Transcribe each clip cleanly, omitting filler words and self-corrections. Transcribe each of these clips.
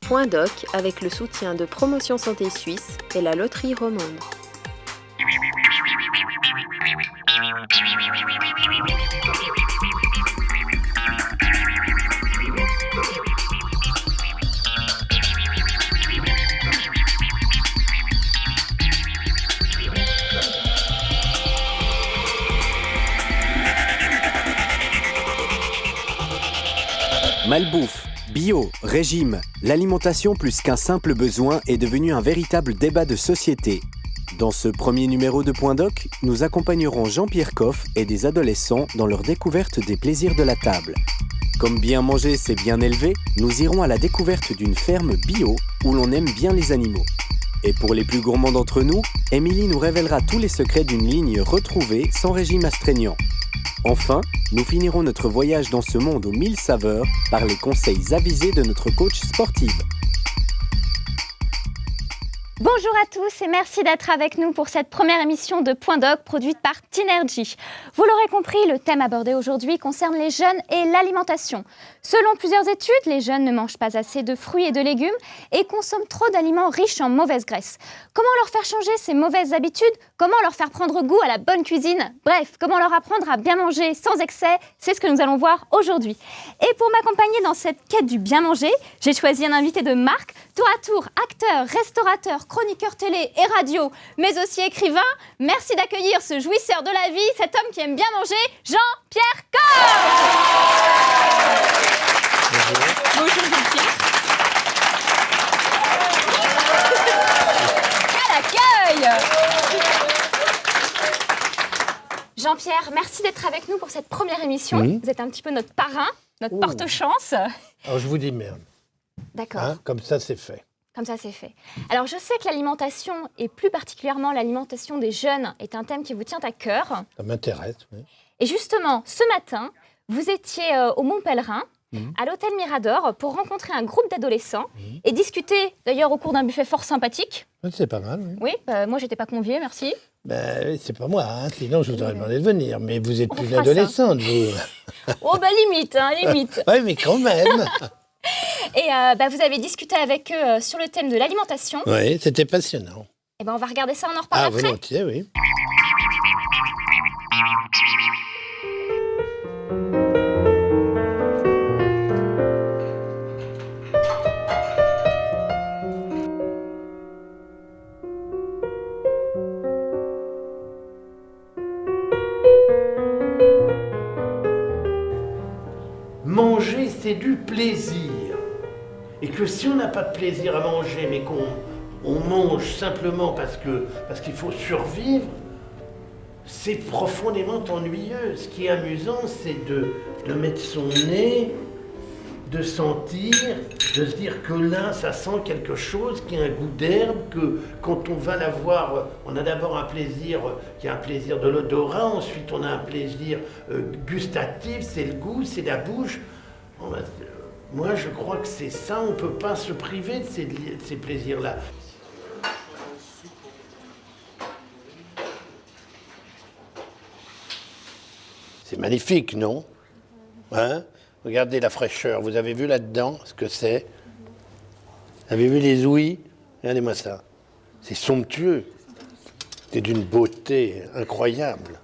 Point Doc avec le soutien de Promotion Santé Suisse et la Loterie Romande. Malbouffe, bio, régime, l'alimentation plus qu'un simple besoin est devenue un véritable débat de société. Dans ce premier numéro de Point Doc, nous accompagnerons Jean-Pierre Coff et des adolescents dans leur découverte des plaisirs de la table. Comme bien manger, c'est bien élever, nous irons à la découverte d'une ferme bio où l'on aime bien les animaux. Et pour les plus gourmands d'entre nous, Émilie nous révélera tous les secrets d'une ligne retrouvée sans régime astreignant. Enfin, nous finirons notre voyage dans ce monde aux 1000 saveurs par les conseils avisés de notre coach sportive. Bonjour à tous et merci d'être avec nous pour cette première émission de Point Doc produite par Tinergy. Vous l'aurez compris, le thème abordé aujourd'hui concerne les jeunes et l'alimentation. Selon plusieurs études, les jeunes ne mangent pas assez de fruits et de légumes et consomment trop d'aliments riches en mauvaise graisse. Comment leur faire changer ces mauvaises habitudes ? Comment leur faire prendre goût à la bonne cuisine ? Bref, comment leur apprendre à bien manger sans excès ? C'est ce que nous allons voir aujourd'hui. Et pour m'accompagner dans cette quête du bien manger, j'ai choisi un invité de marque, tour à tour acteur, restaurateur, chroniqueur télé et radio, mais aussi écrivain. Merci d'accueillir ce jouisseur de la vie, cet homme qui aime bien manger, Jean-Pierre Coff. Bonjour Jean-Pierre. Quel accueil. Jean-Pierre, merci d'être avec nous pour cette première émission. Vous êtes un petit peu notre parrain, notre porte-chance. Alors je vous dis merde. D'accord. Hein, comme ça, c'est fait. Comme ça, c'est fait. Alors, je sais que l'alimentation, et plus particulièrement l'alimentation des jeunes, est un thème qui vous tient à cœur. Ça m'intéresse, oui. Et justement, ce matin, vous étiez au Mont Pèlerin, à l'hôtel Mirador, pour rencontrer un groupe d'adolescents et discuter, d'ailleurs, au cours d'un buffet fort sympathique. C'est pas mal, oui. Oui, moi, j'étais pas conviée, merci. Ben, c'est pas moi, hein, sinon je vous aurais demandé de venir. Mais vous êtes plus fera adolescente, vous. Oh, limite, hein, limite. Oui, mais quand même. Et vous avez discuté avec eux sur le thème de l'alimentation. Oui, c'était passionnant. Et on va regarder ça, on en reparle après. Volontiers, oui. Manger, c'est du plaisir. Et que si on n'a pas de plaisir à manger, mais qu'on mange simplement parce qu'il faut survivre, c'est profondément ennuyeux. Ce qui est amusant, c'est de mettre son nez, de sentir, de se dire que là, ça sent quelque chose qui a un goût d'herbe, que quand on va la voir, on a d'abord un plaisir qui est un plaisir de l'odorat, ensuite on a un plaisir gustatif, c'est le goût, c'est la bouche. Moi, je crois que c'est ça, on ne peut pas se priver de ces plaisirs-là. C'est magnifique, non ? Hein ? Regardez la fraîcheur. Vous avez vu là-dedans ce que c'est ? Vous avez vu les ouïes ? Regardez-moi ça. C'est somptueux. C'est d'une beauté incroyable.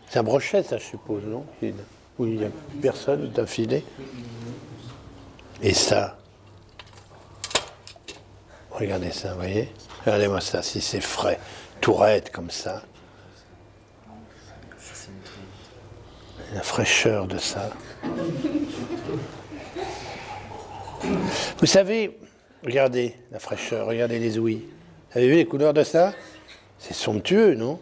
C'est un brochet, ça, je suppose, non ? Oui, il n'y a personne d'affilée. Et ça, regardez ça, vous voyez ? Regardez-moi ça, si c'est frais, tout raide comme ça. La fraîcheur de ça. Vous savez, regardez la fraîcheur, regardez les ouïes. Vous avez vu les couleurs de ça ? C'est somptueux, non ?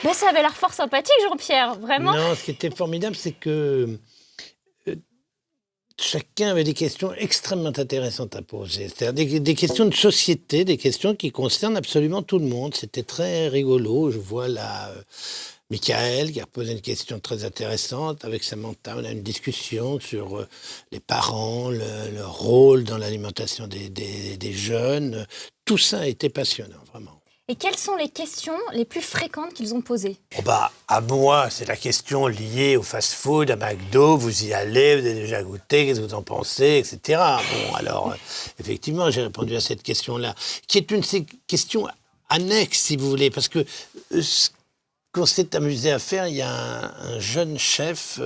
Ben, ça avait l'air fort sympathique, Jean-Pierre, vraiment. Non, ce qui était formidable, c'est que chacun avait des questions extrêmement intéressantes à poser. C'est-à-dire des questions de société, des questions qui concernent absolument tout le monde. C'était très rigolo. Je vois là Michael qui a posé une question très intéressante. Avec Samantha, on a une discussion sur les parents, leur rôle dans l'alimentation des jeunes. Tout ça a été passionnant, vraiment. Et quelles sont les questions les plus fréquentes qu'ils ont posées? À moi, c'est la question liée au fast-food, à McDo. Vous y allez, vous avez déjà goûté, qu'est-ce que vous en pensez, etc. Bon, alors, effectivement, j'ai répondu à cette question-là, qui est une de ces questions annexes, si vous voulez, parce que ce qu'on s'est amusé à faire, il y a un jeune chef,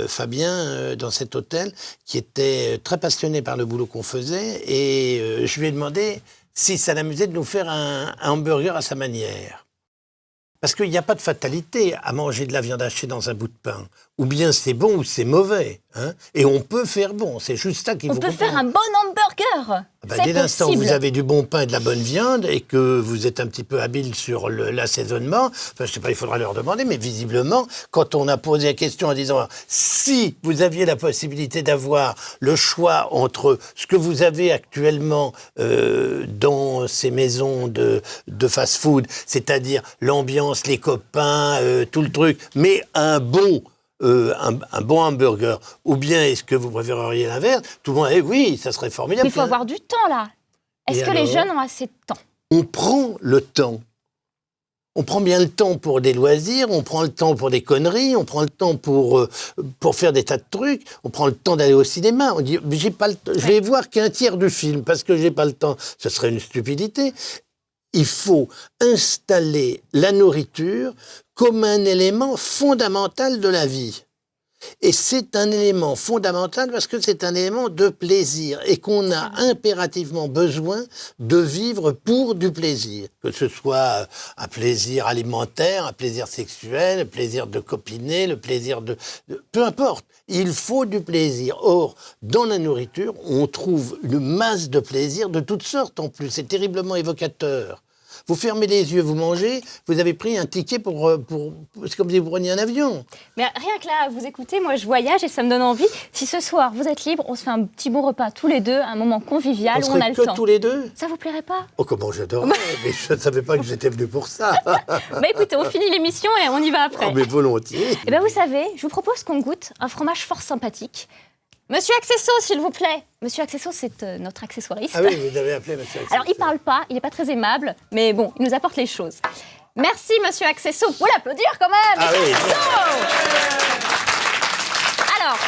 Fabien, dans cet hôtel, qui était très passionné par le boulot qu'on faisait, et je lui ai demandé si ça l'amusait de nous faire un hamburger à sa manière. Parce qu'il n'y a pas de fatalité à manger de la viande hachée dans un bout de pain. Ou bien c'est bon ou c'est mauvais. Hein, et on peut faire bon, c'est juste ça qu'il faut comprendre. On peut faire un bon hamburger. Dès l'instant où vous avez du bon pain et de la bonne viande et que vous êtes un petit peu habile sur l'assaisonnement, je ne sais pas, il faudra leur demander, mais visiblement, quand on a posé la question en disant si vous aviez la possibilité d'avoir le choix entre ce que vous avez actuellement dans ces maisons de fast-food, c'est-à-dire l'ambiance, les copains, tout le truc, mais un bon hamburger, ou bien est-ce que vous préféreriez l'inverse? Tout le monde dit oui, ça serait formidable. Mais il faut avoir du temps là. Est-ce que les jeunes ont assez de temps? On prend le temps. On prend bien le temps pour des loisirs, on prend le temps pour des conneries, on prend le temps pour faire des tas de trucs, on prend le temps d'aller au cinéma. On dit j'ai pas le temps, je vais voir qu'un tiers du film parce que j'ai pas le temps. Ce serait une stupidité. Il faut installer la nourriture comme un élément fondamental de la vie. Et c'est un élément fondamental parce que c'est un élément de plaisir et qu'on a impérativement besoin de vivre pour du plaisir. Que ce soit un plaisir alimentaire, un plaisir sexuel, un plaisir de copiner, le plaisir de... Peu importe, il faut du plaisir. Or, dans la nourriture, on trouve une masse de plaisir de toutes sortes en plus. C'est terriblement évocateur. Vous fermez les yeux, vous mangez, vous avez pris un ticket pour c'est comme si vous preniez un avion. Mais rien que là, vous écoutez, moi je voyage et ça me donne envie. Si ce soir vous êtes libre, on se fait un petit bon repas tous les deux, un moment convivial où on a le temps. Que tous les deux? Ça vous plairait pas? Oh, comment j'adorerais, mais je ne savais pas que j'étais venu pour ça. Écoutez, on finit l'émission et on y va après. Oh, mais volontiers. Et vous savez, je vous propose qu'on goûte un fromage fort sympathique. Monsieur Accesso, s'il vous plaît. Monsieur Accesso, c'est notre accessoiriste. Ah oui, vous avez appelé Monsieur Accesso. Alors, il parle pas, il n'est pas très aimable, mais bon, il nous apporte les choses. Merci, Monsieur Accesso. Vous pouvez l'applaudir quand même. Ah oui. Alors,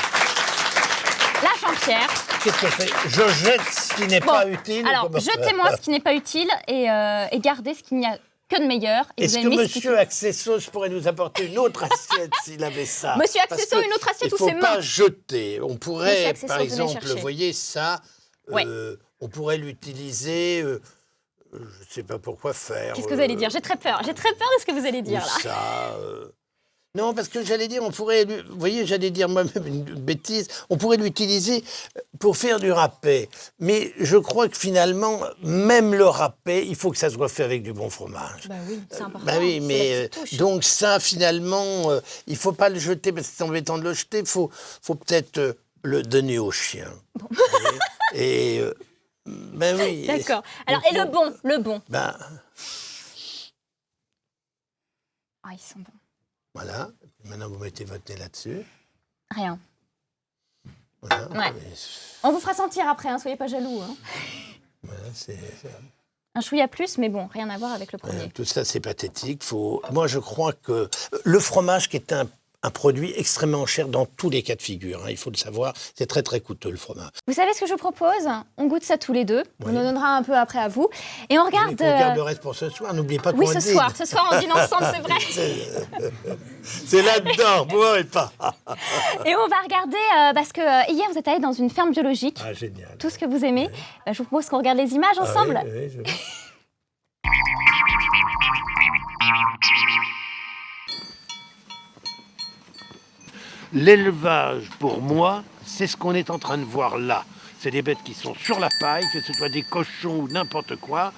là, Jean-Pierre. Qu'est-ce que je fais? Je jette ce qui n'est pas utile. Alors, jetez-moi ce qui n'est pas utile et gardez ce qu'il n'y a que de meilleur. Est-ce que Monsieur Accessos pourrait nous apporter une autre assiette s'il avait ça? Monsieur Accessos, une autre assiette ou ses mains? Il ne faut pas jeter. On pourrait, par exemple, vous voyez ça, on pourrait l'utiliser, je ne sais pas pourquoi faire. Qu'est-ce que vous allez dire? J'ai très peur. J'ai très peur de ce que vous allez dire là. Ça, non, parce que j'allais dire, on pourrait, vous voyez, j'allais dire moi-même une bêtise, on pourrait l'utiliser pour faire du râpé. Mais je crois que finalement, même le râpé, il faut que ça soit fait avec du bon fromage. Bah oui, c'est important. Bah oui, mais donc ça, finalement, il ne faut pas le jeter, parce que c'est embêtant de le jeter, il faut peut-être le donner au chien. Bon. Et, ben oui. D'accord. Alors, et le bon Ben... Ah, ils sont bons. Voilà, maintenant vous mettez votre nez là-dessus. Rien. Voilà. Ouais. On vous fera sentir après, hein, soyez pas jaloux. Hein. Voilà, c'est... Un chouïa plus, mais bon, rien à voir avec le premier. Tout ça, c'est pathétique. Moi, je crois que le fromage, qui est un produit extrêmement cher dans tous les cas de figure, hein, il faut le savoir, c'est très très coûteux le fromage. Vous savez ce que je vous propose? On goûte ça tous les deux, on en donnera un peu après à vous, et on regarde... On garde le reste pour ce soir, n'oubliez pas qu'on dîne. Oui, ce soir on dîne ensemble, c'est vrai. C'est là-dedans, moi et pas. Et on va regarder, parce que hier vous êtes allé dans une ferme biologique. Ah, génial. Tout ce que vous aimez. Je vous propose qu'on regarde les images ensemble. Oui, je... L'élevage, pour moi, c'est ce qu'on est en train de voir là. C'est des bêtes qui sont sur la paille, que ce soit des cochons ou n'importe quoi,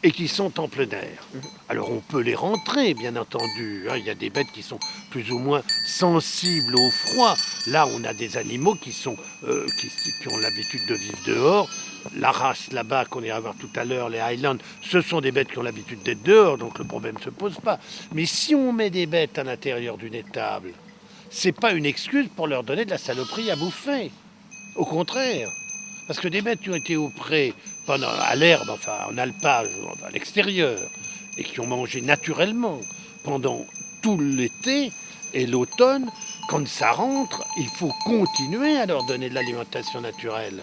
et qui sont en plein air. Alors on peut les rentrer, bien entendu. Il y a des bêtes qui sont plus ou moins sensibles au froid. Là, on a des animaux qui ont l'habitude de vivre dehors. La race là-bas qu'on ira voir tout à l'heure, les Highlands, ce sont des bêtes qui ont l'habitude d'être dehors, donc le problème ne se pose pas. Mais si on met des bêtes à l'intérieur d'une étable, c'est pas une excuse pour leur donner de la saloperie à bouffer. Au contraire. Parce que des bêtes qui ont été au pré pas à l'herbe, enfin en alpage, à l'extérieur, et qui ont mangé naturellement pendant tout l'été et l'automne, quand ça rentre, il faut continuer à leur donner de l'alimentation naturelle.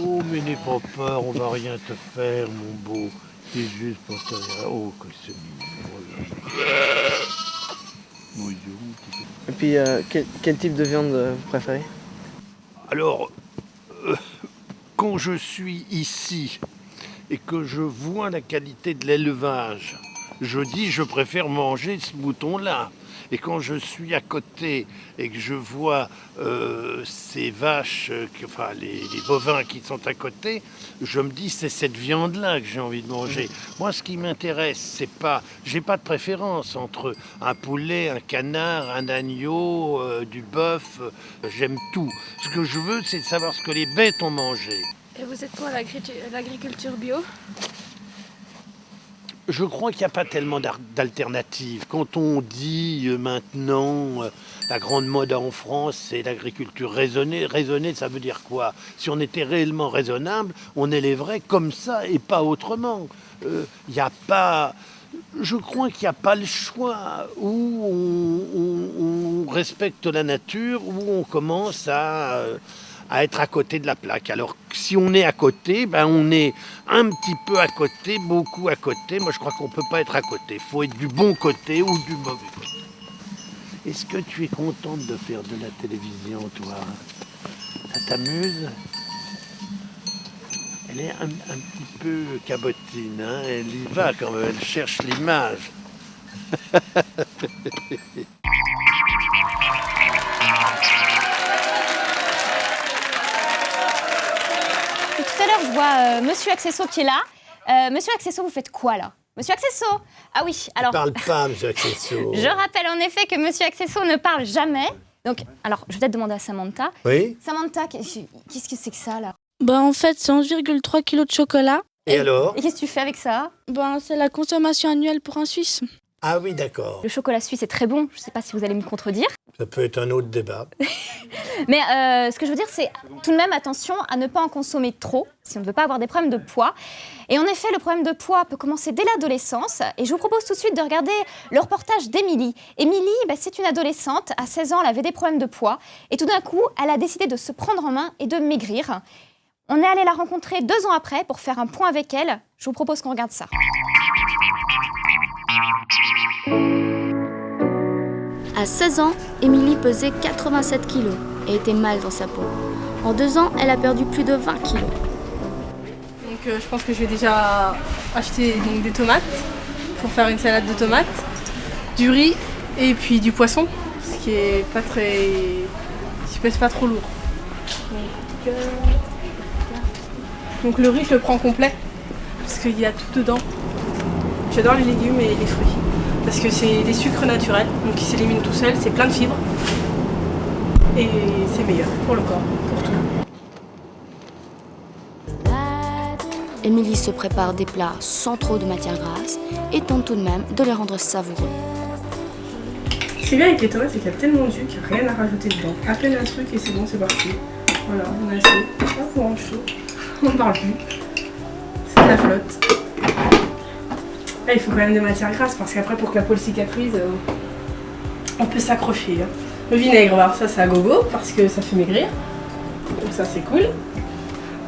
Oh, mais n'aie pas peur, on va rien te faire, mon beau. C'est juste pour te dire, oh, que c'est mignon. Et puis, quel type de viande vous préférez? Alors, quand je suis ici et que je vois la qualité de l'élevage, je dis je préfère manger ce mouton-là. Et quand je suis à côté et que je vois ces vaches, enfin les bovins qui sont à côté, je me dis c'est cette viande-là que j'ai envie de manger. Moi, ce qui m'intéresse, c'est pas, j'ai pas de préférence entre un poulet, un canard, un agneau, du bœuf. J'aime tout. Ce que je veux, c'est de savoir ce que les bêtes ont mangé. Et vous êtes pour l'agriculture bio? Je crois qu'il n'y a pas tellement d'alternatives. Quand on dit maintenant la grande mode en France, c'est l'agriculture raisonnée. Raisonnée, ça veut dire quoi? Si on était réellement raisonnable, on élèverait comme ça et pas autrement. Il n'y a pas... Je crois qu'il n'y a pas le choix où on respecte la nature, où on commence à être à côté de la plaque. Alors si on est à côté, ben on est un petit peu à côté, beaucoup à côté. Moi je crois qu'on ne peut pas être à côté. Il faut être du bon côté ou du mauvais côté. Est-ce que tu es contente de faire de la télévision, toi? Ça t'amuse? Elle est un petit peu cabotine, hein? Elle y va quand même, elle cherche l'image. Tout à l'heure, je vois Monsieur Accesso qui est là. Monsieur Accesso, vous faites quoi là? Monsieur Accesso? Ah oui, alors... Ne parle pas, Monsieur Accesso. Je rappelle en effet que Monsieur Accesso ne parle jamais. Donc, alors, je vais peut-être demander à Samantha. Oui? Samantha, qu'est-ce que c'est que ça là? Ben, en fait, c'est 11,3 kg de chocolat. Et alors? Et qu'est-ce que tu fais avec ça? Ben, c'est la consommation annuelle pour un Suisse. Ah oui, d'accord. Le chocolat suisse est très bon. Je ne sais pas si vous allez me contredire. Ça peut être un autre débat. Mais ce que je veux dire, c'est tout de même attention à ne pas en consommer trop, si on ne veut pas avoir des problèmes de poids. Et en effet, le problème de poids peut commencer dès l'adolescence. Et je vous propose tout de suite de regarder le reportage d'Émilie. Émilie, c'est une adolescente. À 16 ans, elle avait des problèmes de poids. Et tout d'un coup, elle a décidé de se prendre en main et de maigrir. On est allé la rencontrer 2 ans après pour faire un point avec elle. Je vous propose qu'on regarde ça. À 16 ans, Émilie pesait 87 kg et était mal dans sa peau. En 2 ans, elle a perdu plus de 20 kg. Donc je pense que je vais déjà acheter des tomates pour faire une salade de tomates, du riz et puis du poisson, ce qui est pas très... qui pèse pas trop lourd. Donc le riz, je le prends complet parce qu'il y a tout dedans. J'adore les légumes et les fruits. Parce que c'est des sucres naturels, donc qui s'éliminent tout seuls, c'est plein de fibres. Et c'est meilleur pour le corps, pour tout. Émilie se prépare des plats sans trop de matière grasse et tente tout de même de les rendre savoureux. Ce qui est bien avec les tomates, c'est qu'il y a tellement de jus qu'il n'y a rien à rajouter dedans. À peine un truc et c'est bon, c'est parti. Voilà, on a assez. Hop, on range tout. On ne parle plus. C'est de la flotte. Là, il faut quand même des matières grasses parce qu'après, pour que la peau cicatrise, on peut s'accrocher. Hein. Le vinaigre, alors ça, c'est à gogo parce que ça fait maigrir. Donc ça, c'est cool.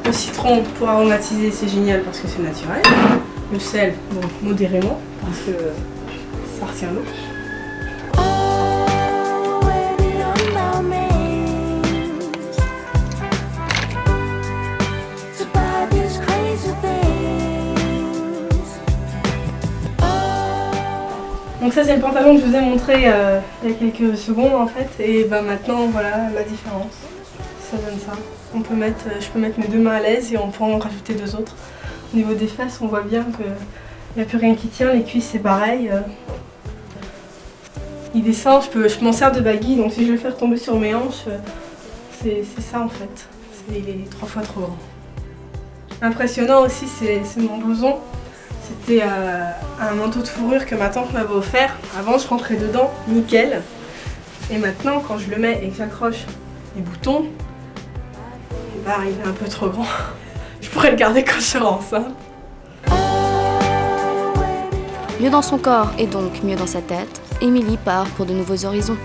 Le citron, pour aromatiser, c'est génial parce que c'est naturel. Le sel, bon, modérément parce que ça retient l'eau. Donc ça c'est le pantalon que je vous ai montré il y a quelques secondes en fait et maintenant voilà la différence, ça donne ça. Je peux mettre mes 2 mains à l'aise et on peut en rajouter 2 autres. Au niveau des fesses on voit bien qu'il n'y a plus rien qui tient, les cuisses c'est pareil. Il descend, je m'en sers de baguille donc si je le fais retomber sur mes hanches, c'est ça en fait, c'est 3 fois trop grand. Impressionnant aussi c'est mon blouson. C'était un manteau de fourrure que ma tante m'avait offert. Avant, je rentrais dedans, nickel. Et maintenant, quand je le mets et que j'accroche les boutons, Il va arriver un peu trop grand. Je pourrais le garder quand je serai enceinte. Mieux dans son corps et donc mieux dans sa tête, Émilie part pour de nouveaux horizons.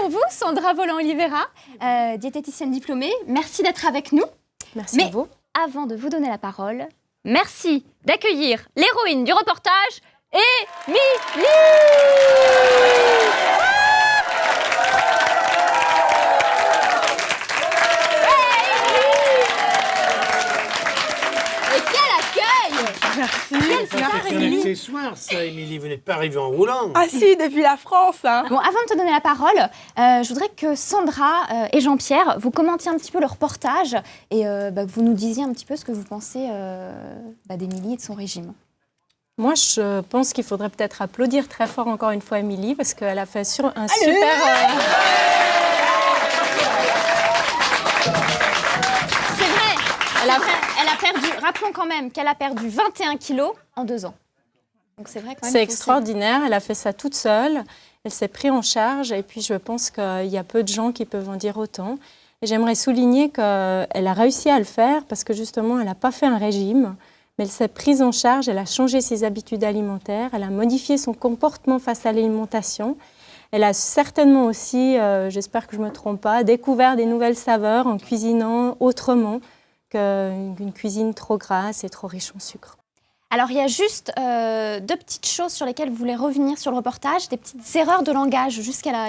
Pour vous, Sandra Volant-Oliveira, diététicienne diplômée, merci d'être avec nous. Merci à vous. Avant de vous donner la parole, merci d'accueillir l'héroïne du reportage, Émilie. Et quel accueil! Merci. C'est un accessoire, ça, Émilie. Vous n'êtes pas arrivée en roulant. Ah si, depuis la France. Hein. Bon, avant de te donner la parole, je voudrais que Sandra et Jean-Pierre, vous commentiez un petit peu le reportage et que vous nous disiez un petit peu ce que vous pensez d'Émilie et de son régime. Moi, je pense qu'il faudrait peut-être applaudir très fort encore une fois Émilie parce qu'elle a fait un super... C'est vrai, elle a perdu, rappelons quand même qu'elle a perdu 21 kilos en 2 ans. Donc c'est vrai quand même. C'est extraordinaire, elle a fait ça toute seule, elle s'est prise en charge et puis je pense qu'il y a peu de gens qui peuvent en dire autant. Et j'aimerais souligner qu'elle a réussi à le faire parce que justement, elle n'a pas fait un régime, mais elle s'est prise en charge, elle a changé ses habitudes alimentaires, elle a modifié son comportement face à l'alimentation. Elle a certainement aussi, j'espère que je ne me trompe pas, découvert des nouvelles saveurs en cuisinant autrement qu'une cuisine trop grasse et trop riche en sucre. Alors, il y a juste 2 petites choses sur lesquelles vous voulez revenir sur le reportage, des petites erreurs de langage, juste qu'elle a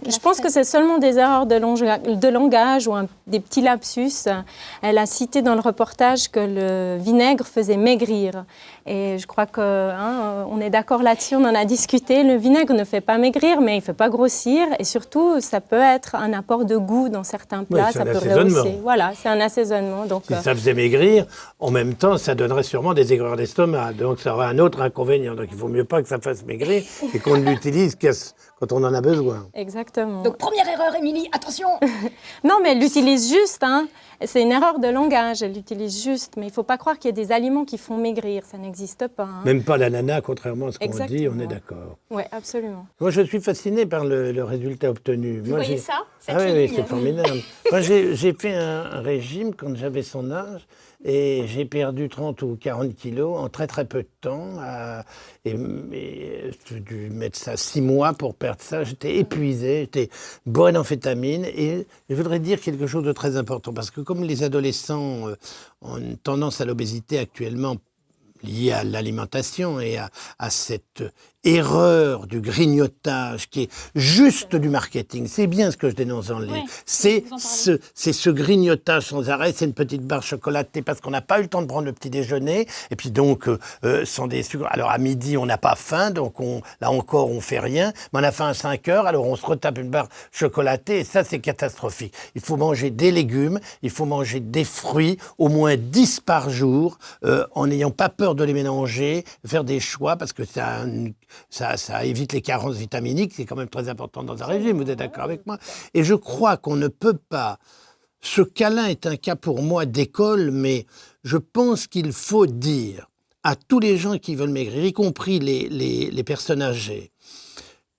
Je pense que c'est seulement des erreurs de langage ou des petits lapsus. Elle a cité dans le reportage que le vinaigre faisait maigrir. Et je crois qu'on est d'accord là-dessus, on en a discuté. Le vinaigre ne fait pas maigrir, mais il ne fait pas grossir. Et surtout, ça peut être un apport de goût dans certains plats. Oui, ça peut rehausser. Voilà, c'est un assaisonnement. Donc, si ça faisait maigrir, en même temps, ça donnerait sûrement des aigreurs d'estomac. Donc ça aurait un autre inconvénient. Donc il ne vaut mieux pas que ça fasse maigrir et qu'on l'utilise quand on en a besoin. Exactement. Donc première erreur, Émilie, attention. Non, mais elle l'utilise juste. Hein. C'est une erreur de langage, elle l'utilise juste. Mais il ne faut pas croire qu'il y a des aliments qui font maigrir. Ça n'existe pas. Hein. Même pas l'ananas, contrairement à ce qu'on Exactement. dit, on est d'accord. Oui, absolument. Moi, je suis fasciné par le résultat obtenu. Vous voyez ça? Oui, c'est formidable. Moi, j'ai fait un régime quand j'avais son âge. Et j'ai perdu 30 ou 40 kilos en très très peu de temps. Et j'ai dû mettre ça 6 mois pour perdre ça. J'étais épuisé, j'étais bourré d'amphétamine. Et je voudrais dire quelque chose de très important. Parce que comme les adolescents ont une tendance à l'obésité actuellement liée à l'alimentation et à cette erreur du grignotage qui est juste du marketing. C'est bien ce que je dénonce dans le livre. C'est ce grignotage sans arrêt, c'est une petite barre chocolatée parce qu'on n'a pas eu le temps de prendre le petit déjeuner et puis donc sans des sucres. Alors à midi, on n'a pas faim, donc là encore, on fait rien. Mais on a faim à 5 heures, alors on se retape une barre chocolatée et ça, c'est catastrophique. Il faut manger des légumes, il faut manger des fruits, au moins 10 par jour, en n'ayant pas peur de les mélanger, faire des choix parce que ça évite les carences vitaminiques, c'est quand même très important dans un régime, vous êtes d'accord avec moi? Et je crois qu'on ne peut pas... Ce cas-là est un cas pour moi d'école, mais je pense qu'il faut dire à tous les gens qui veulent maigrir, y compris les personnes âgées,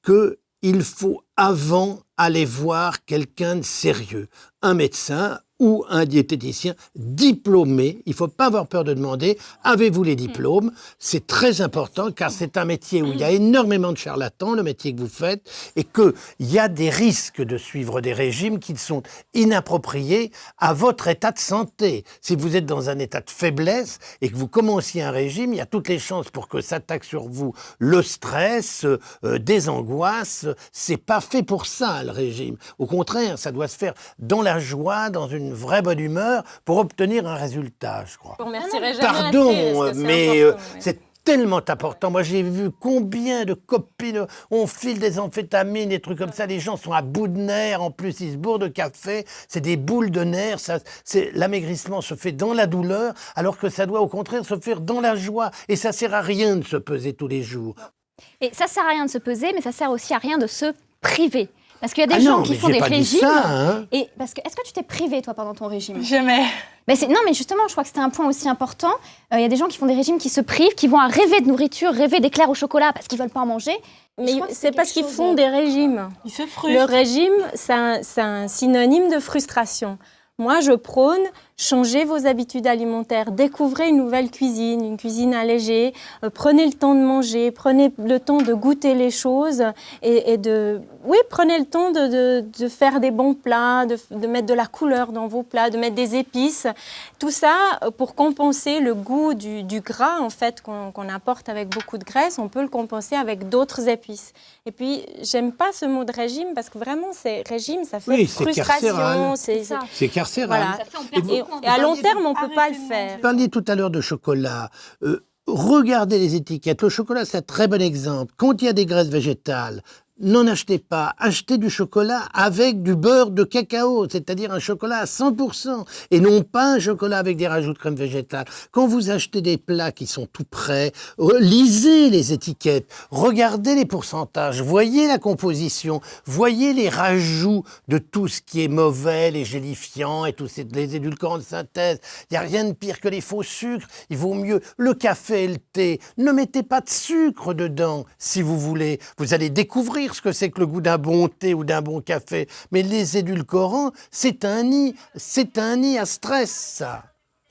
qu'il faut avant aller voir quelqu'un de sérieux, un médecin ou un diététicien diplômé. Il ne faut pas avoir peur de demander « Avez-vous les diplômes ?» C'est très important car c'est un métier où il y a énormément de charlatans, le métier que vous faites, et qu'il y a des risques de suivre des régimes qui sont inappropriés à votre état de santé. Si vous êtes dans un état de faiblesse et que vous commenciez un régime, il y a toutes les chances pour que s'attaque sur vous le stress, des angoisses. C'est pas fait pour ça, le régime. Au contraire, ça doit se faire dans la joie, dans une vraie bonne humeur pour obtenir un résultat, je crois. Je vous remercierai jamais Pardon, assez, mais c'est tellement important. Moi, j'ai vu combien de copines, on file des amphétamines, des trucs comme ça, les gens sont à bout de nerfs, en plus, ils se bourrent de café, c'est des boules de nerfs, l'amaigrissement se fait dans la douleur, alors que ça doit au contraire se faire dans la joie. Et ça sert à rien de se peser tous les jours. Et ça sert à rien de se peser, mais ça sert aussi à rien de se priver. Parce qu'il y a des Ah gens non, qui mais font j'ai des pas dit régimes. ça, hein. Et parce que, est-ce que tu t'es privé, toi, pendant ton régime? Jamais. Non, mais justement, je crois que c'était un point aussi important. Il y a des gens qui font des régimes qui se privent, qui vont à rêver de nourriture, rêver d'éclairs au chocolat parce qu'ils veulent pas en manger. Mais c'est parce qu'ils font des régimes. Ils se frustrent. Le régime, c'est un synonyme de frustration. Moi, je prône changer vos habitudes alimentaires, découvrez une nouvelle cuisine, une cuisine allégée, prenez le temps de manger, prenez le temps de goûter les choses prenez le temps de faire des bons plats, de mettre de la couleur dans vos plats, de mettre des épices. Tout ça pour compenser le goût du gras en fait qu'on apporte avec beaucoup de graisse, on peut le compenser avec d'autres épices. Et puis, j'aime pas ce mot de régime parce que vraiment, régime, ça fait frustration. C'est carcéral. Voilà. Et à long terme, on ne peut pas le faire. Vous parliez tout à l'heure de chocolat. Regardez les étiquettes. Le chocolat, c'est un très bon exemple. Quand il y a des graisses végétales, n'en achetez pas. Achetez du chocolat avec du beurre de cacao, c'est-à-dire un chocolat à 100%, et non pas un chocolat avec des rajouts de crème végétale. Quand vous achetez des plats qui sont tout prêts, lisez les étiquettes, regardez les pourcentages, voyez la composition, voyez les rajouts de tout ce qui est mauvais, les gélifiants et tous les édulcorants de synthèse. Il n'y a rien de pire que les faux sucres. Il vaut mieux le café et le thé. Ne mettez pas de sucre dedans, si vous voulez. Vous allez découvrir ce que c'est que le goût d'un bon thé ou d'un bon café. Mais les édulcorants, c'est un nid à stress, ça.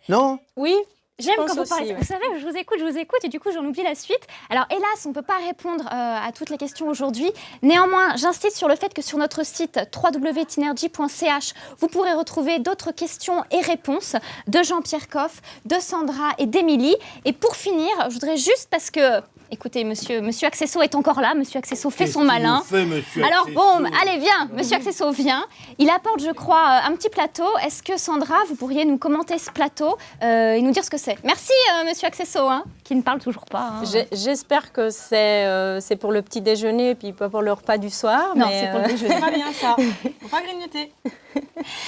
Non? Oui. J'aime quand vous parlez. Vous savez, je vous écoute et du coup, j'en oublie la suite. Alors, hélas, on ne peut pas répondre à toutes les questions aujourd'hui. Néanmoins, j'insiste sur le fait que sur notre site www.tinergy.ch, vous pourrez retrouver d'autres questions et réponses de Jean-Pierre Coff, de Sandra et d'Émilie. Et pour finir, je voudrais juste parce que... Écoutez, monsieur Accesso est encore là. Monsieur Accesso fait son malin. Alors, bon, allez, viens. Monsieur Accesso vient. Il apporte, je crois, un petit plateau. Est-ce que, Sandra, vous pourriez nous commenter ce plateau et nous dire ce que c'est? Merci, monsieur Accesso, qui ne parle toujours pas. J'espère que c'est pour le petit déjeuner et puis pas pour le repas du soir. Non, c'est pour le déjeuner. C'est pas bien, ça. Faut pas grignoter.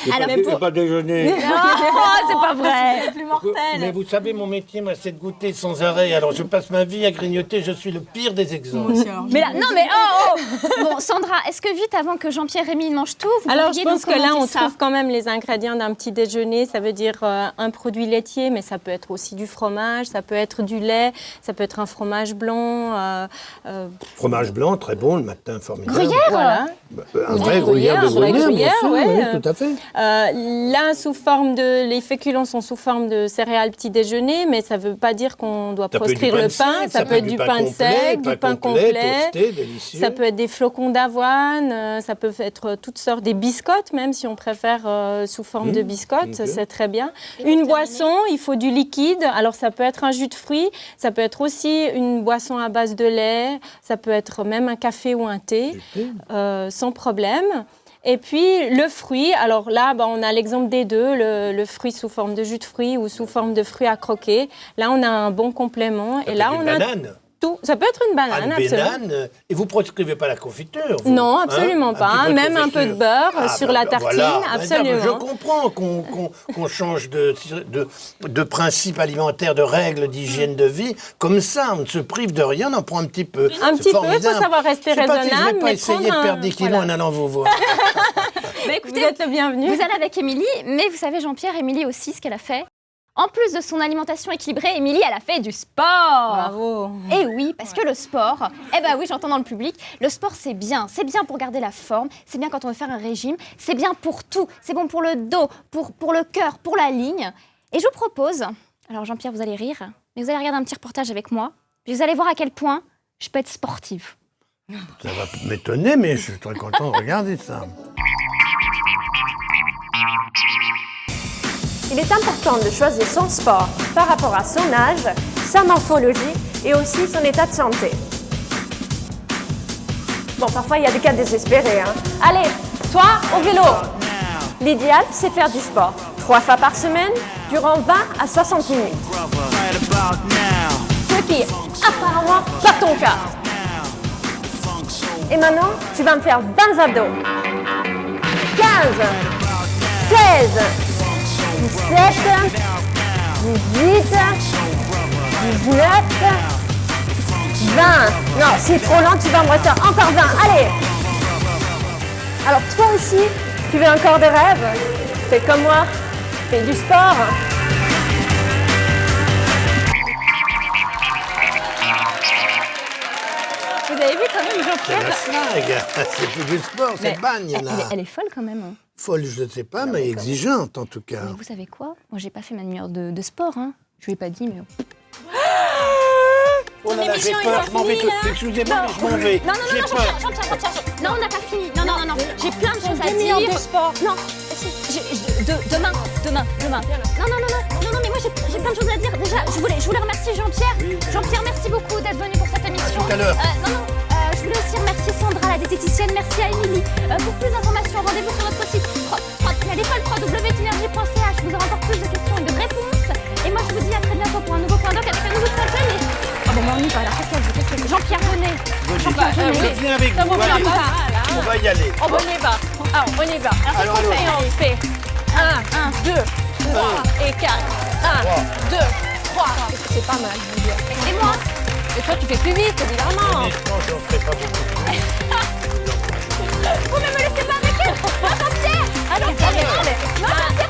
C'est pas déjeuner. Non, c'est pas vrai. C'est le plus mortel. Mais vous savez, mon métier, moi, c'est de goûter sans arrêt. Alors, je passe ma vie à grignoter. Je suis le pire des exemples. Mais là, non, mais Bon, Sandra, est-ce que vite, avant que Jean-Pierre et Émilie mangent tout, Alors, je pense que là, on trouve quand même les ingrédients d'un petit déjeuner. Ça veut dire un produit laitier, mais ça peut être aussi du fromage, ça peut être du lait, ça peut être un fromage blanc. Fromage blanc, très bon, le matin, formidable. Gruyère, voilà. Un vrai gruyère de Gruyère, bien sûr, oui, tout à fait. Là, les féculents sont sous forme de céréales petit déjeuner, mais ça ne veut pas dire qu'on doit proscrire le pain. Ça peut être du pain sec, du pain complet. Toasté, délicieux. Ça peut être des flocons d'avoine, ça peut être toutes sortes, des biscottes même, si on préfère sous forme de biscottes, c'est très bien. Une boisson, il faut du liquide. Alors, ça peut être un jus de fruits, ça peut être aussi une boisson à base de lait, ça peut être même un café ou un thé, sans problème. Et puis, le fruit, alors là, on a l'exemple des deux, le fruit sous forme de jus de fruits ou sous forme de fruits à croquer. Là, on a un bon complément. Et là, on a tout. Ça peut être une banane, absolument. Et vous ne proscrivez pas la confiture, vous? Non, absolument pas. Même un peu de beurre sur la tartine, absolument. Je comprends qu'on change de principe alimentaire, de règles d'hygiène de vie. Comme ça, on ne se prive de rien, on en prend un petit peu. Un petit peu, il faut savoir rester raisonnable. Je ne vais pas essayer de perdre des kilos en allant vous voir. Mais écoutez, vous êtes le bienvenu. Vous allez avec Émilie, mais vous savez, Jean-Pierre, Émilie aussi, ce qu'elle a fait. En plus de son alimentation équilibrée, Émilie, elle a fait du sport. Bravo. Et oui, parce que le sport, oui, j'entends dans le public, le sport c'est bien pour garder la forme, c'est bien quand on veut faire un régime, c'est bien pour tout, c'est bon pour le dos, pour le cœur, pour la ligne. Et je vous propose, alors Jean-Pierre, vous allez rire, mais vous allez regarder un petit reportage avec moi, puis vous allez voir à quel point je peux être sportive. Ça va m'étonner, mais je suis très content de regarder ça. Il est important de choisir son sport par rapport à son âge, sa morphologie et aussi son état de santé. Bon, parfois il y a des cas désespérés. Allez, toi, au vélo. L'idéal, c'est faire du sport 3 fois par semaine, durant 20 à 60 minutes. Ce qui est apparemment pas ton cas. Et maintenant, tu vas me faire 20 abdos. 15, 16, 17, 18, 19, 20. Non, c'est trop lent, tu vas me refaire encore 20. Allez. Alors toi aussi, tu veux un corps de rêve? Fais comme moi, fais du sport. Vous avez vu quand même C'est Jean-Pierre? la flag, c'est plus du sport, c'est bagne, là. Elle est folle quand même. Hein. Folle, je ne sais pas, mais exigeante en tout cas. Mais vous savez quoi? Moi, j'ai pas fait ma demi-heure de sport. Hein. Je lui ai pas dit, mais... Oh là là, j'ai peur, je m'en vais tout. Excusez-moi, mais je m'en vais. Non, J'ai peur. Non, on n'a pas fini. Non. J'ai plein de choses à dire. de sport. Non, demain. Non, mais moi j'ai plein de choses à dire. Déjà, je voulais remercier Jean-Pierre. Jean-Pierre, merci beaucoup d'être venu pour cette émission. À tout à l'heure. Je voulais aussi remercier Sandra, la diététicienne. Merci à Émilie. Pour plus d'informations, rendez-vous sur notre site www.tinergie.ch. Vous aurez encore plus de questions et de réponses. Et moi, je vous dis à très bientôt pour un nouveau point doc avec un nouveau projet. Ah bon, on y va là. Qu'est-ce que Jean-Pierre, venez. Je viens avec vous. Allez, on va y aller. On y va. Alors, on y va. Alors, Alors, on fait 1, 2, 3 et 4. 1, 2, 3. C'est pas mal, je veux dire. Et moi? Et toi, tu fais plus vite, évidemment. Honnêtement, j'en ferai pas beaucoup. Vous ne me laissez pas avec elle. Jean-Pierre. Allez. Jean-Pierre.